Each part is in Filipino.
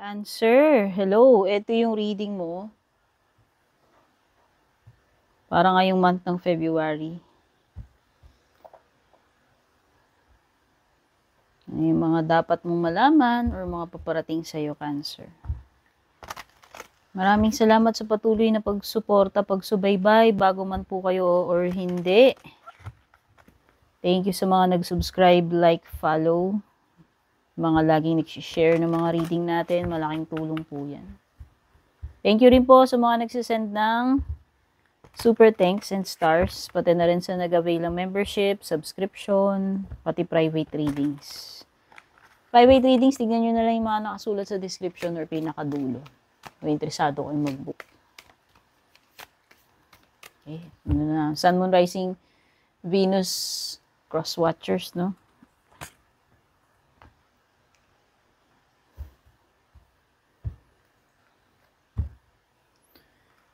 Cancer, hello. Ito yung reading mo. Para ngayong month ng February. Ano yung mga dapat mong malaman or mga paparating sa'yo, Cancer. Maraming salamat sa patuloy na pagsuporta, pagsubaybay, bago man po kayo or hindi. Thank you sa mga nag-subscribe, like, follow. Mga laging nag-share ng mga reading natin. Malaking tulong po yan. Thank you rin po sa mga nagsisend ng super thanks and stars, pati na rin sa nag-avail ng membership, subscription, pati private readings. Private readings, tignan nyo na lang yung mga nakasulat sa description or pinakadulo. Kung interesado kayong mag-book. Okay, ano na, Sun, Moon, Rising, Venus, Cross Watchers, no?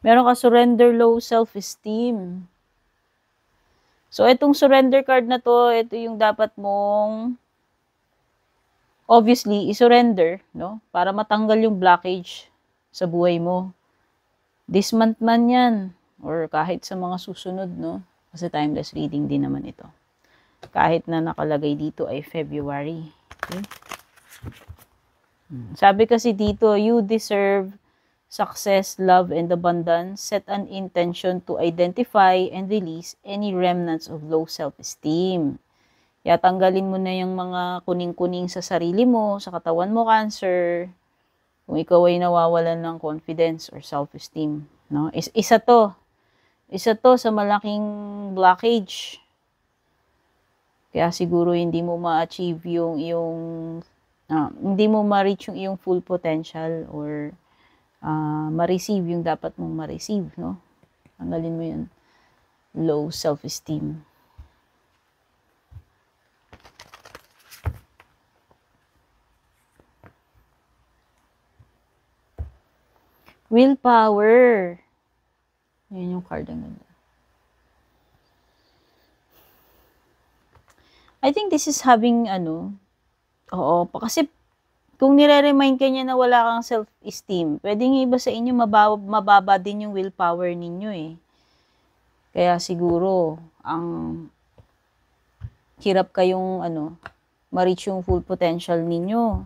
Meron ka surrender, low self-esteem. So, itong surrender card na to, ito yung dapat mong obviously, i-surrender, no? Para matanggal yung blockage sa buhay mo. This month man yan, or kahit sa mga susunod, no? Kasi timeless reading din naman ito. Kahit na nakalagay dito ay February. Okay? Sabi kasi dito, you deserve success, love, and abundance. Set an intention to identify and release any remnants of low self-esteem. Kaya tanggalin mo na yung mga kuning-kuning sa sarili mo, sa katawan mo, Cancer. Kung ikaw ay nawawalan ng confidence or self-esteem. No? Isa to sa malaking blockage. Kaya siguro hindi mo ma-achieve hindi mo ma-reach yung iyong full potential or ma-receive yung dapat mong ma-receive, no? Tanggalin mo yun. Low self-esteem. Willpower. Yan yung card ang ganda. I think this is having, kasi kung nire-remind ka niya na wala kang self-esteem, pwedeng iba sa inyo mababa din yung willpower ninyo eh. Kaya siguro, ang hirap kayong, ma-reach yung full potential ninyo.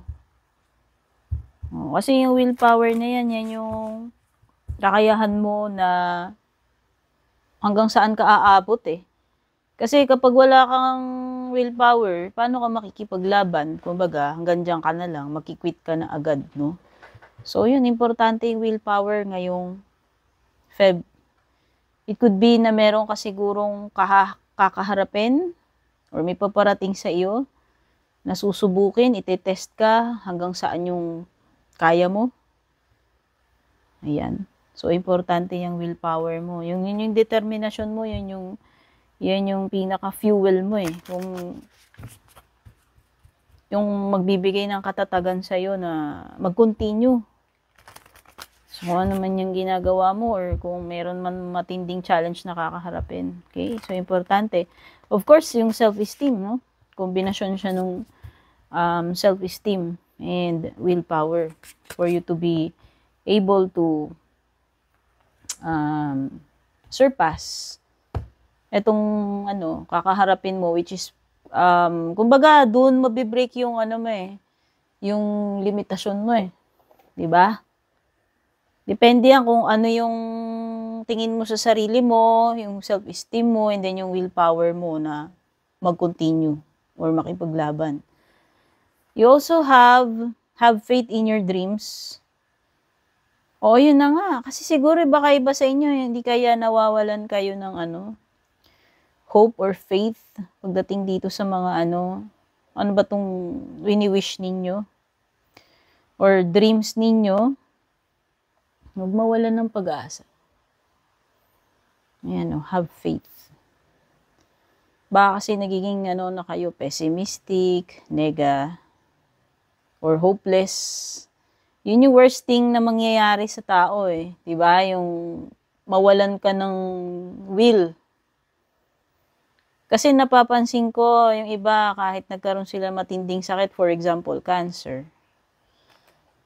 Kasi yung willpower na yan yung kakayahan mo na hanggang saan ka aabot eh. Kasi kapag wala kang willpower, paano ka makikipaglaban? Kumbaga, hanggang dyan ka na lang, makikwit ka na agad, no? So, yun, importante yung willpower ngayong Feb. It could be na meron ka sigurong kakaharapin or may paparating sa iyo na susubukin, itetest ka hanggang saan yung kaya mo. Ayan. So, importante yung willpower mo. Yung determination mo, yan yung pinaka-fuel mo eh. Yung magbibigay ng katatagan sa'yo na mag-continue. So, kung ano man yung ginagawa mo or kung meron man matinding challenge na kakaharapin. Okay? So, importante. Of course, yung self-esteem, no? Kombinasyon siya nung self-esteem and willpower for you to be able to surpass etong kakaharapin mo, which is kumbaga doon mabibreak yung yung limitasyon mo eh. 'Di ba? Depende yan kung ano yung tingin mo sa sarili mo, yung self-esteem mo, and then yung willpower mo na mag-continue or makipaglaban. You also have faith in your dreams. O, yun na nga. Kasi siguro baka iba sa inyo, hindi kaya nawawalan kayo ng hope or faith pagdating dito sa mga ano ba tong wini-wish ninyo or dreams ninyo. Huwag mawalan ng pag-asa. Ayan, have faith. Baka kasi nagiging na kayo, pessimistic, nega, or hopeless. Yun yung worst thing na mangyayari sa tao eh. Diba? Yung mawalan ka ng will. Kasi napapansin ko, yung iba, kahit nagkaroon sila matinding sakit, for example, cancer.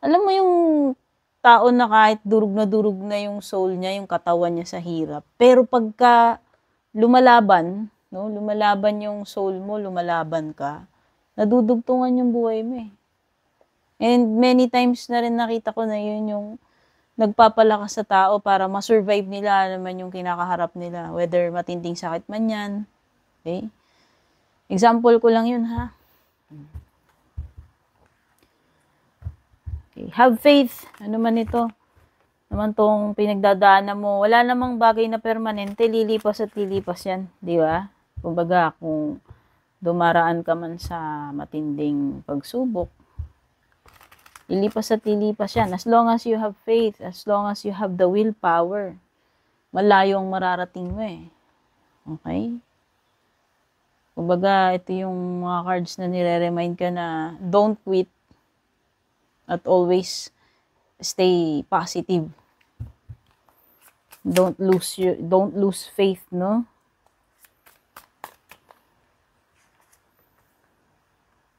Alam mo yung tao na kahit durug na yung soul niya, yung katawan niya sa hirap, pero pagka lumalaban, 'no, lumalaban yung soul mo, lumalaban ka, nadudugtungan yung buhay mo, eh. And many times na rin nakita ko na yun yung nagpapalakas sa tao para ma-survive nila naman yung kinakaharap nila, whether matinding sakit man yan, okay? Example ko lang yun, ha? Okay. Have faith. Ano man ito? Naman tong pinagdadaanan mo. Wala namang bagay na permanente. Lilipas at lilipas yan. Di ba? Kumbaga, kung dumaraan ka man sa matinding pagsubok, lilipas at lilipas yan. As long as you have faith, as long as you have the willpower, malayo ang mararating mo, eh. Okay? Kumbaga, ito yung mga cards na nire-remind ka na don't quit at always stay positive. Don't lose faith, no?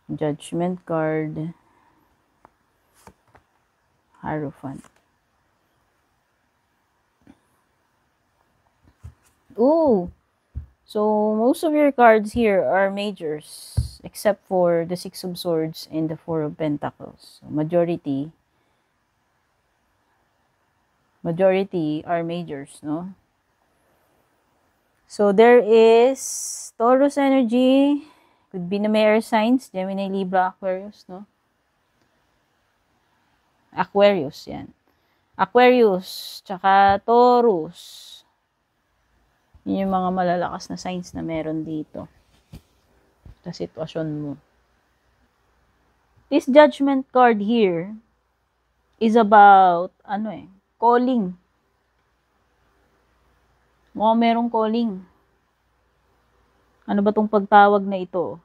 Judgment card. Hierophant. Ooh. So, most of your cards here are majors, except for the Six of Swords and the Four of Pentacles. So, majority are majors, no? So, there is Taurus energy, could be na may air signs, Gemini, Libra, Aquarius, no? Aquarius, yan. Aquarius, tsaka Taurus. Yun yung mga malalakas na signs na meron dito sa sitwasyon mo. This judgment card here is about, calling. Mukhang merong calling. Ano ba tong pagtawag na ito?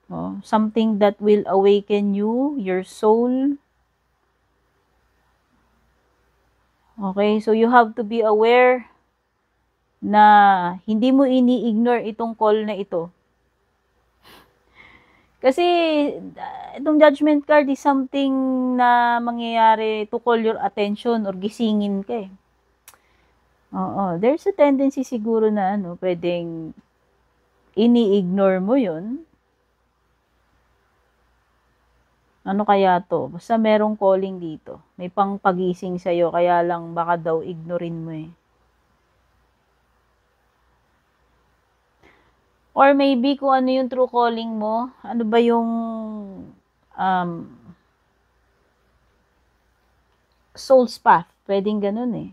Oh, something that will awaken you, your soul. Okay, so you have to be aware na hindi mo ini-ignore itong call na ito. Kasi itong judgment card is something na mangyayari to call your attention or gisingin ka, eh. Oo, there's a tendency siguro na pwedeng ini-ignore mo yun. Ano kaya to? Basta merong calling dito. May pangpagising sa'yo, kaya lang baka daw ignorin mo, eh. Or maybe kung ano yung true calling mo, ano ba yung soul's path. Pwedeng ganun, eh.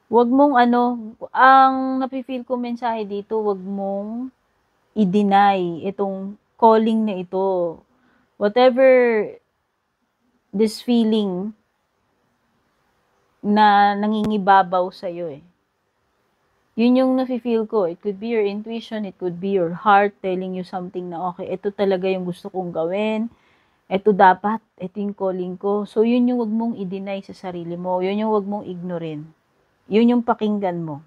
Wag mong ang napifeel ko mensahe dito, wag mong i-deny itong calling na ito. Whatever this feeling na nangingibabaw sa'yo, eh. Yun yung nafe-feel ko. It could be your intuition, it could be your heart telling you something na, okay, ito talaga yung gusto kong gawin. Ito dapat, ito yung calling ko. So, yun yung wag mong i-deny sa sarili mo. Yun yung wag mong ignorin. Yun yung pakinggan mo.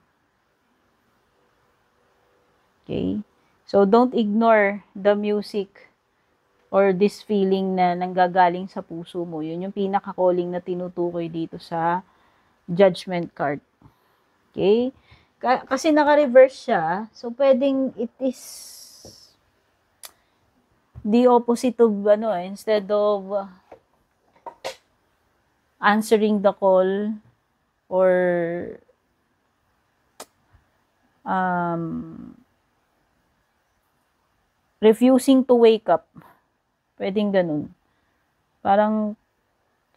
Okay? So, don't ignore the music or this feeling na nanggagaling sa puso mo. Yun yung pinaka-calling na tinutukoy dito sa judgment card. Okay? Kasi naka-reverse siya, so pwedeng it is the opposite of instead of answering the call or refusing to wake up. Pwedeng ganun. Parang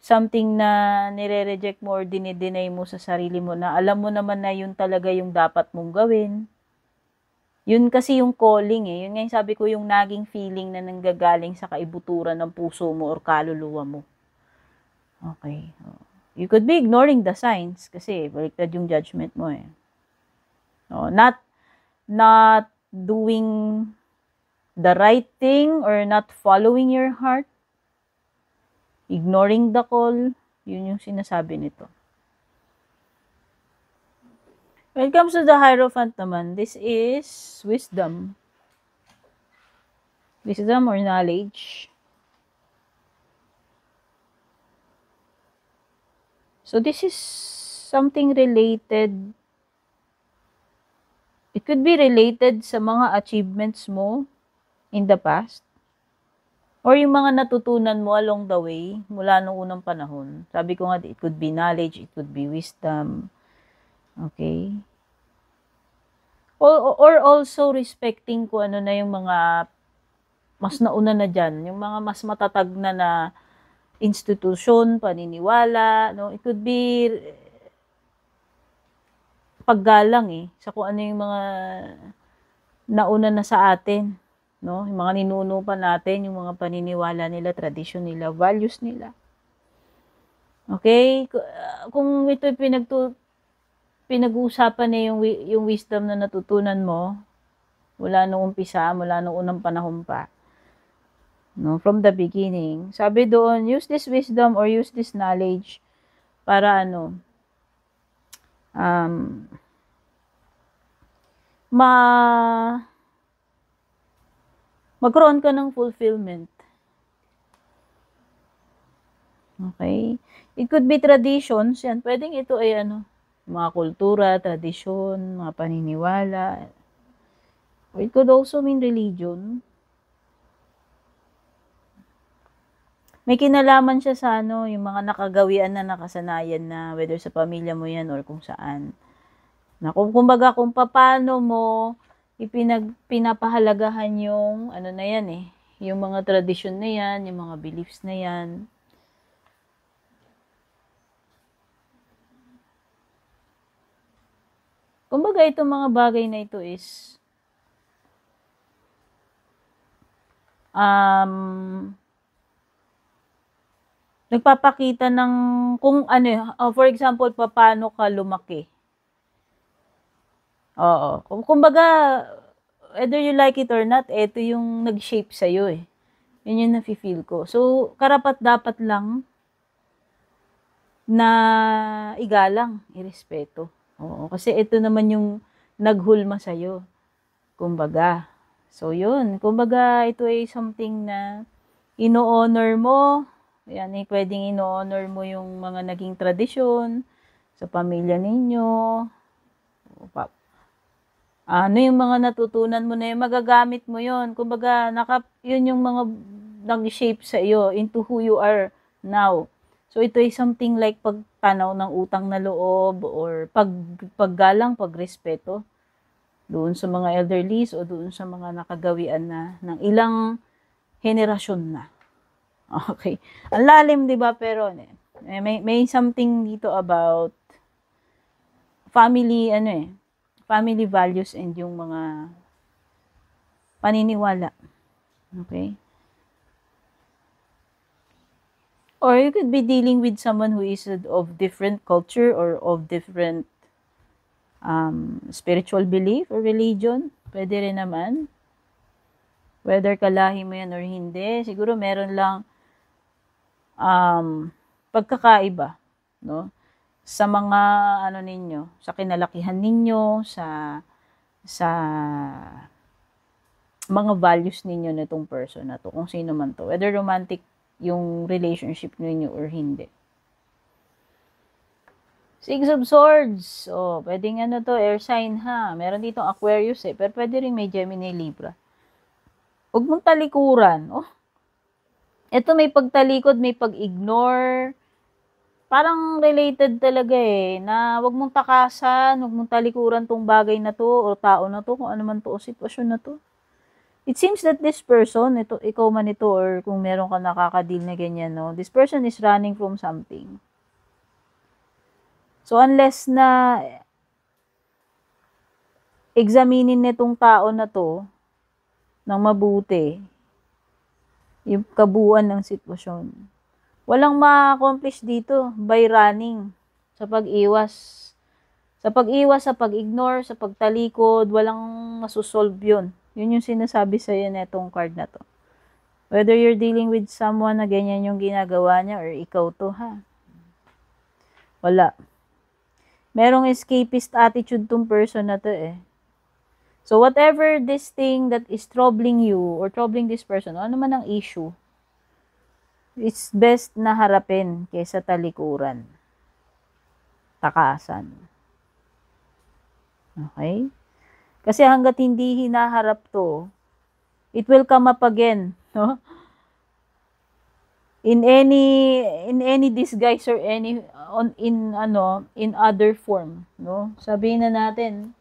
something na nire-reject mo or dinideny mo sa sarili mo na alam mo naman na yun talaga yung dapat mong gawin. Yun kasi yung calling, eh. Yun nga yung sabi ko, yung naging feeling na nanggagaling sa kaibuturan ng puso mo or kaluluwa mo. Okay. You could be ignoring the signs kasi baliktad yung judgment mo, eh. Not doing the right thing or not following your heart. Ignoring the call, yun yung sinasabi nito. When it comes to the Hierophant naman, this is wisdom. Wisdom or knowledge. So this is something related. It could be related sa mga achievements mo in the past. Or yung mga natutunan mo along the way mula nung unang panahon. Sabi ko nga, it could be knowledge, it could be wisdom. Okay? Or also respecting ko ano na yung mga mas nauna na dyan. Yung mga mas matatag na institusyon, paniniwala. No? It could be paggalang sa kung ano yung mga nauna na sa atin. No? Yung mga ninuno pa natin, yung mga paniniwala nila, tradisyon nila, values nila. Okay? Kung ito pinag-uusapan na yung wisdom na natutunan mo, mula nung umpisa, mula nung unang panahon pa, no, from the beginning. Sabi doon, use this wisdom or use this knowledge para magkaroon ka ng fulfillment. Okay? It could be traditions, yan. Pwedeng ito ay mga kultura, tradisyon, mga paniniwala. It could also mean religion. May kinalaman siya sa yung mga nakagawian na nakasanayan na whether sa pamilya mo yan or kung saan. Na kumbaga kung paano mo pinapahalagahan yung na yan yung mga tradisyon na yan, yung mga beliefs na yan. Kumbaga itong mga bagay na ito is nagpapakita ng kung for example, paano ka lumaki. Oo. Kumbaga, whether you like it or not, ito yung nag-shape sa'yo Yun yung nafe-feel ko. So, karapat-dapat lang na igalang, irespeto. Oo. Kasi ito naman yung naghulma sa'yo. Kumbaga. So, yun. Kumbaga, ito ay something na ino-honor mo. Yan, pwedeng ino-honor mo yung mga naging tradisyon sa pamilya ninyo. Yung mga natutunan mo na yun, magagamit mo yun. Kumbaga, yun yung mga nag-shape sa iyo into who you are now. So, ito ay something like pagtanaw ng utang na loob or paggalang, pagrespeto doon sa mga elderlies o doon sa mga nakagawian na ng ilang henerasyon na. Okay. Ang lalim, di ba? Pero may something dito about family, family values and yung mga paniniwala. Okay? Or you could be dealing with someone who is of different culture or of different spiritual belief or religion. Pwede rin naman. Whether kalahi mo yan or hindi, siguro meron lang pagkakaiba, no? Sa mga ninyo, sa kinalakihan ninyo, sa mga values ninyo nitong person na to, kung sino man to, whether romantic yung relationship ninyo or hindi. Six of Swords. Pwedeng to, air sign ha. Meron ditong Aquarius pero pwede rin may Gemini, Libra. Huwag mong talikuran. Ito may pagtalikod, may pag-ignore. Parang related talaga na wag mong takasan, wag mong talikuran tong bagay na to o tao na to, kung ano man to o sitwasyon na to. It seems that this person, ikaw man ito or kung meron ka nakaka-deal na ganyan, no, this person is running from something. So unless na examinin nitong tao na to ng mabuti, yung kabuuan ng sitwasyon, walang ma-accomplish dito by running, sa pag-iwas. Sa pag-iwas, sa pag-ignore, sa pagtalikod, walang masusolve yun. Yun yung sinasabi sa'yo na itong card na to. Whether you're dealing with someone na ganyan yung ginagawa niya or ikaw to, wala. Merong escapist attitude tong person na to So, whatever this thing that is troubling you or troubling this person, ano man ang issue, it's best na harapin kaysa talikuran. Takasan. Okay? Kasi hanggat hindi hinaharap to, it will come up again, no? In any disguise or in other form, no? Sabihin na natin,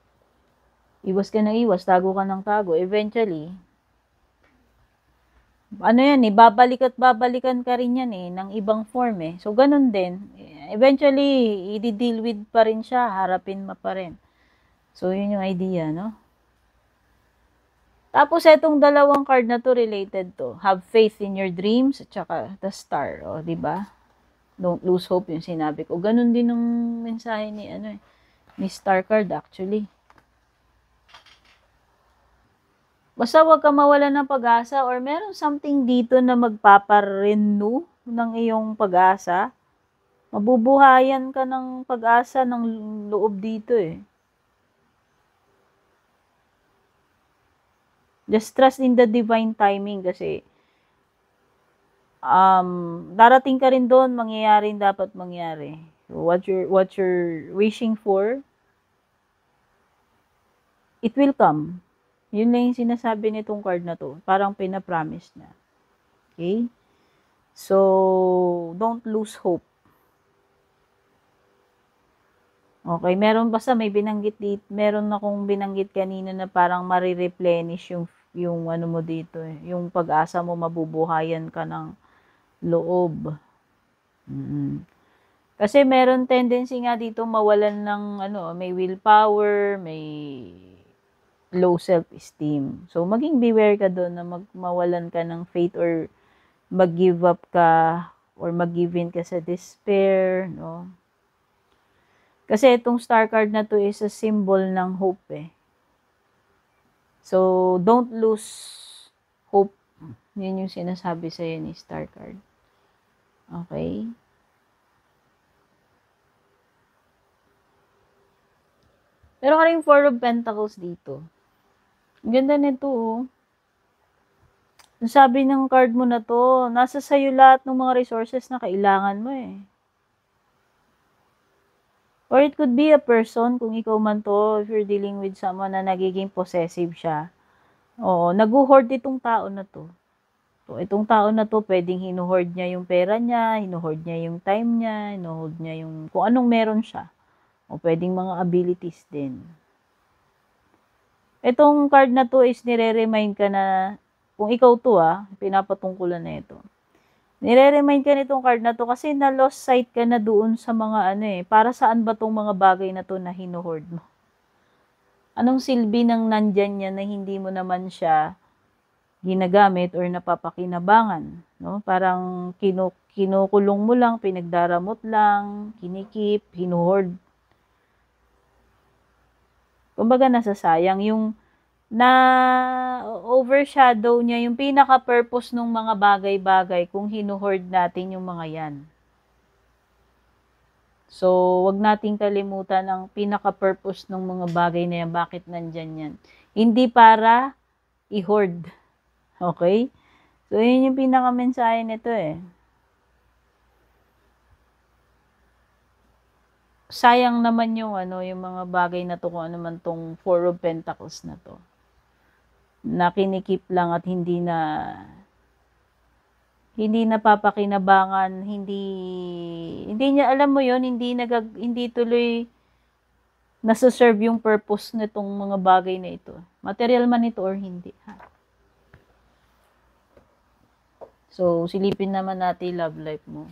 iwas ka ng iwas, tago ka ng tago. Eventually, ano yan eh, babalik at babalikan ka rin yan eh, ng ibang form eh. So, ganun din. Eventually, i-deal with pa rin siya, harapin mo pa rin. So, yun yung idea, no? Tapos, etong dalawang card na to related to. Have faith in your dreams, at saka the star, o, diba? Don't lose hope yung sinabi ko. Ganun din yung mensahe ni, ni star card actually. Basta wag ka mawalan ng pag-asa or meron something dito na magpaparenew ng iyong pag-asa. Mabubuhayan ka ng pag-asa ng loob dito eh. Just trust in the divine timing kasi darating ka rin doon, mangyayari dapat mangyari. So, what you're wishing for, it will come. Yun lang yung sinasabi nitong card na to. Parang pinapromise na. Okay? So, don't lose hope. Okay, meron basta may binanggit dito, meron akong binanggit kanina na parang marireplenish yung ano mo dito eh, yung pag-asa mo, mabubuhayan ka ng loob. Kasi meron tendency nga dito mawalan ng may willpower, may low self-esteem. So maging beware ka doon na mawalan ka ng faith or mag-give up ka or mag-give in ka sa despair, no? Kasi itong star card na to is a symbol ng hope eh. So, don't lose hope. Yun yung sinasabi sa'yo ni star card. Okay? Pero ka rin 4 of Pentacles dito. Ang ganda nito oh. Sabi ng card mo na to, nasa sa'yo lahat ng mga resources na kailangan mo eh. Or it could be a person, kung ikaw man to, if you're dealing with someone na nagiging possessive siya. Oo, nag-hoard itong tao na to. So, itong tao na to, pwedeng hinuhoard niya yung pera niya, hinuhoard niya yung time niya, hinuhoard niya yung kung anong meron siya. O pwedeng mga abilities din. Itong card na to is nire-remind ka na, kung ikaw to pinapatungkulan na ito. Nire-remind ka nitong card na to kasi na-lost sight ka na doon sa mga para saan ba tong mga bagay na to na hinuhoard mo? Anong silbi ng nandyan niya na hindi mo naman siya ginagamit or napapakinabangan? No? Parang kinukulong mo lang, pinagdaramot lang, kinikip, hinuhoard. Kumbaga nasasayang yung na overshadow niya yung pinaka-purpose ng mga bagay-bagay kung hinuhoard natin yung mga yan. So, wag nating kalimutan ang pinaka-purpose ng mga bagay na yan. Bakit nandyan yan? Hindi para i-hoard. Okay? So, yun yung pinaka-mensahe nito eh. Sayang naman yung yung mga bagay na to kung ano man tong 4 of Pentacles na to. Na kinikip lang at hindi napapakinabangan, hindi niya alam mo yon, hindi tuloy nasa-serve yung purpose nitong mga bagay na ito. Material man ito or hindi. So, silipin naman natin love life mo.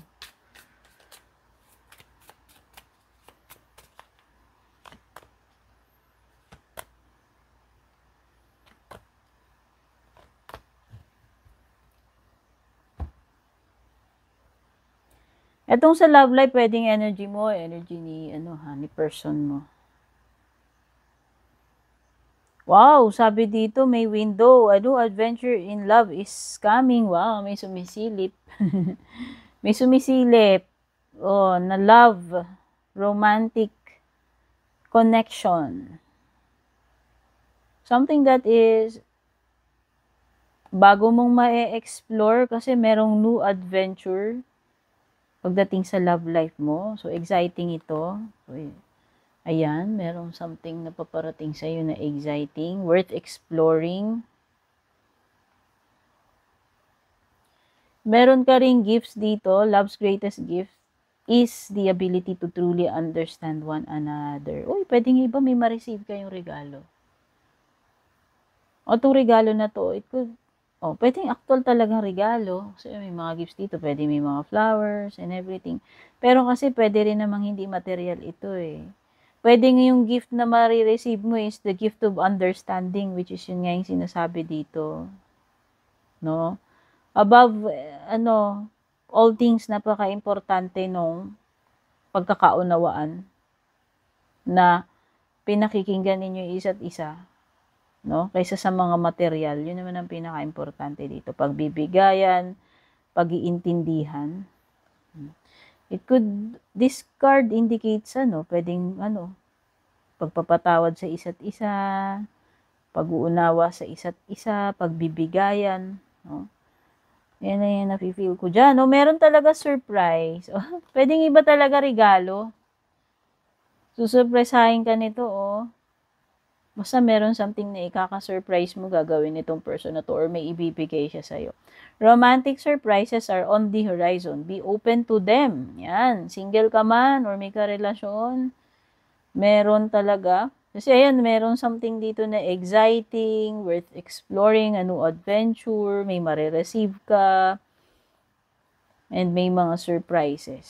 Etong sa love life, pwedeng energy mo, energy ni ni person mo. Wow, sabi dito may window, adventure in love is coming. Wow, may sumisilip. May sumisilip. Oh, na love, romantic connection. Something that is bago mong ma-explore kasi merong new adventure pagdating sa love life mo. So, exciting ito. So, ayan, merong something na paparating sa'yo na exciting, worth exploring. Meron ka ring gifts dito. Love's greatest gift is the ability to truly understand one another. Uy, pwedeng iba may ma-receive kayong regalo. O, itong regalo na to, it could, pwedeng actual talagang regalo. Kasi may mga gifts dito, pwede may mga flowers and everything. Pero kasi pwede rin namang hindi material ito eh. Pwede yung gift na marireceive mo is the gift of understanding, which is yun nga yung sinasabi dito. No? Above, all things, napaka-importante nung pagkakaunawaan na pinakikinggan ninyo isa't isa, no? Kaysa sa mga material, yun naman ang pinaka-importante dito. Pagbibigayan, pag-iintindihan. This card indicates, pwedeng, pagpapatawad sa isa't isa, pag-uunawa sa isa't isa, pagbibigayan, no? Yan na yung nafe-feel ko dyan. No? Meron talaga surprise. Pwedeng iba talaga regalo. Susurpresahin ka nito, Basta meron something na ikaka-surprise mo gagawin nitong person na to or may ibibigay siya sa'yo. Romantic surprises are on the horizon. Be open to them. Yan. Single ka man or may karelasyon, meron talaga. Kasi ayan, meron something dito na exciting, worth exploring, a new adventure, may marireceive ka, and may mga surprises.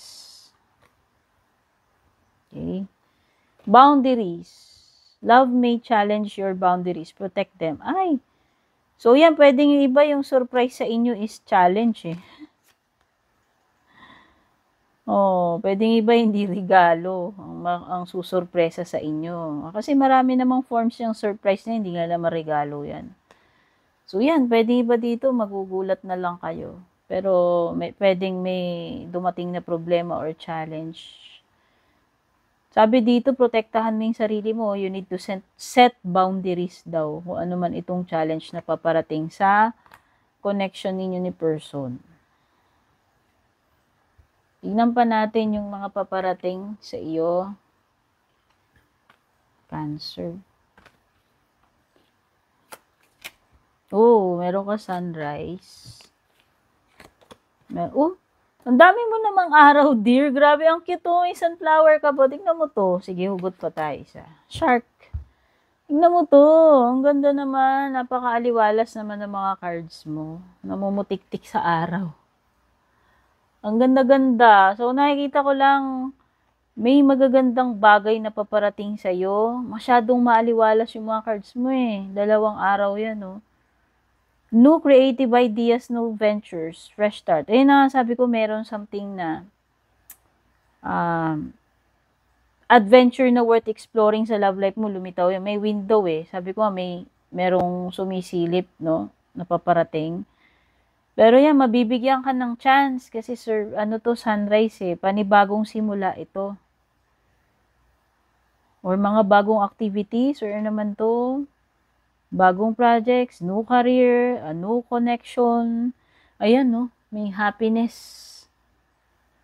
Okay? Boundaries. Love may challenge your boundaries. Protect them. Ay! So yan, pwedeng yung iba yung surprise sa inyo is challenge eh. Pwedeng iba hindi regalo ang susurpresa sa inyo. Kasi marami namang forms yung surprise na hindi nga naman regalo yan. So yan, pwedeng iba dito, magugulat na lang kayo. Pero pwedeng may dumating na problema or challenge. Sabi dito, protektahan mo yung sarili mo. You need to set boundaries daw. Kung ano man itong challenge na paparating sa connection ninyo ni person. Tignan pa natin yung mga paparating sa iyo. Cancer. Meron ka sunrise. Ang dami mo namang araw, dear. Grabe, ang cute may sunflower ka po. Tignan mo to. Sige, hugot pa tayo isa. Shark. Tignan mo to. Ang ganda naman. Napakaaliwalas naman ng mga cards mo. Namumutik-tik sa araw. Ang ganda-ganda. So, nakikita ko lang, may magagandang bagay na paparating sa'yo. Masyadong maaliwalas yung mga cards mo eh. 2 araw yan, New creative ideas, new ventures, fresh start. Ayun na, sabi ko, meron something na adventure na worth exploring sa love life mo, lumitaw yan. May window eh. Sabi ko, merong sumisilip, na paparating. Pero yan, mabibigyan ka ng chance kasi sunrise eh, panibagong simula ito. Or mga bagong activities, or naman to, bagong projects, new career, a new connection. Ayan, may happiness.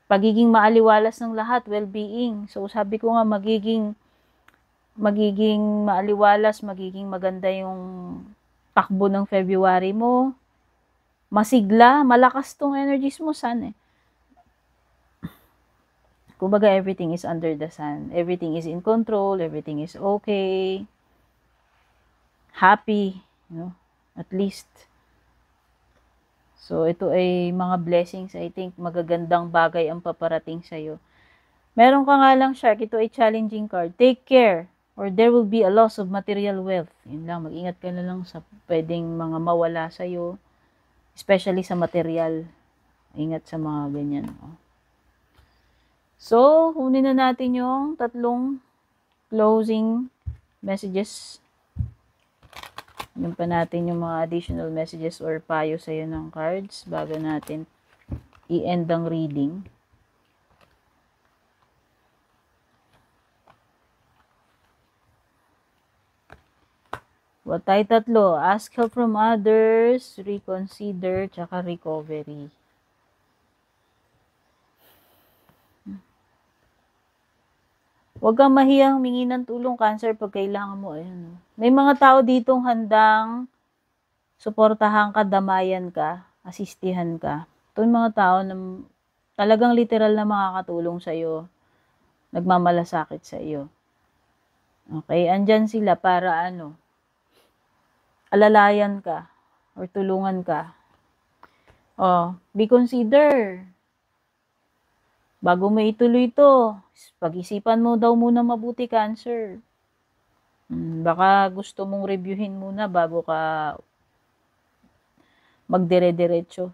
Pagiging maaliwalas ng lahat, well-being. So, sabi ko nga, magiging maaliwalas, magiging maganda yung takbo ng February mo. Masigla, malakas tong energies mo, sun eh. Kumbaga, everything is under the sun. Everything is in control, everything is okay. Happy, at least. So, ito ay mga blessings. I think magagandang bagay ang paparating sa'yo. Meron ka nga lang, Shark, ito ay challenging card. Take care, or there will be a loss of material wealth. Yun lang, mag-ingat ka na lang sa pwedeng mga mawala sa'yo. Especially sa material. Ingat sa mga ganyan. So, kunin na natin yung 3 closing messages. Yun pa natin yung mga additional messages or payo sa'yo ng cards bago natin i-end ang reading. What tayo tatlo? Ask help from others, reconsider, tsaka recovery. Huwag kang mahiyang humingi ng tulong, Cancer, pag kailangan mo. Ayun. May mga tao ditong handang suportahan ka, damayan ka, asistihan ka. Ito yung mga tao na talagang literal na makakatulong sa'yo, nagmamalasakit sa iyo. Okay, andyan sila para alalayan ka or tulungan ka. Be consider. Bago mo ituloy ito, pag-isipan mo daw muna mabuti, Cancer. Baka gusto mong reviewin muna bago ka magdire-diretso.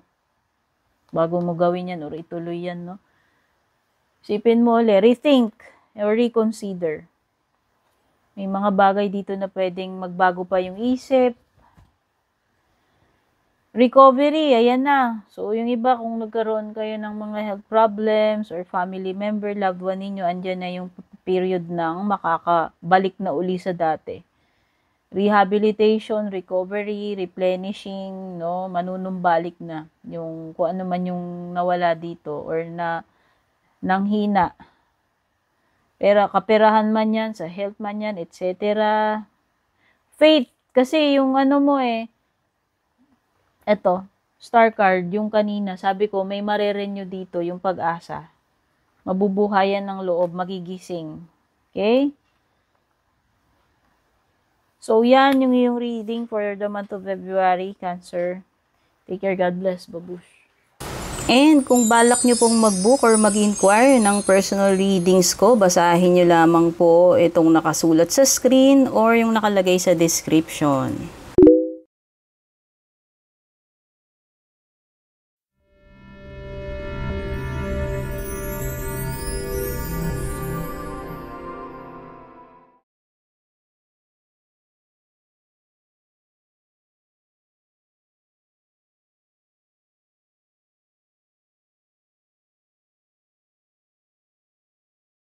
Bago mo gawin yan or ituloy yan, no? Isipin mo ulit, rethink or reconsider. May mga bagay dito na pwedeng magbago pa yung isip. Recovery, ayan na. So, yung iba, kung nagkaroon kayo ng mga health problems or family member, loved one ninyo, andyan na yung period ng makakabalik na uli sa dati. Rehabilitation, recovery, replenishing, no? Manunumbalik na yung kung ano man yung nawala dito or na nanghina. Pero kaperahan man yan, sa health man yan, etc. Faith, kasi yung mo eto, star card, yung kanina, sabi ko, may marerenew dito, yung pag-asa. Mabubuhayan ng loob, magigising. Okay? So, yan yung iyong reading for the month of February, Cancer. Take care, God bless, babush. And kung balak nyo pong mag-book or mag-inquire ng personal readings ko, basahin nyo lamang po itong nakasulat sa screen or yung nakalagay sa description.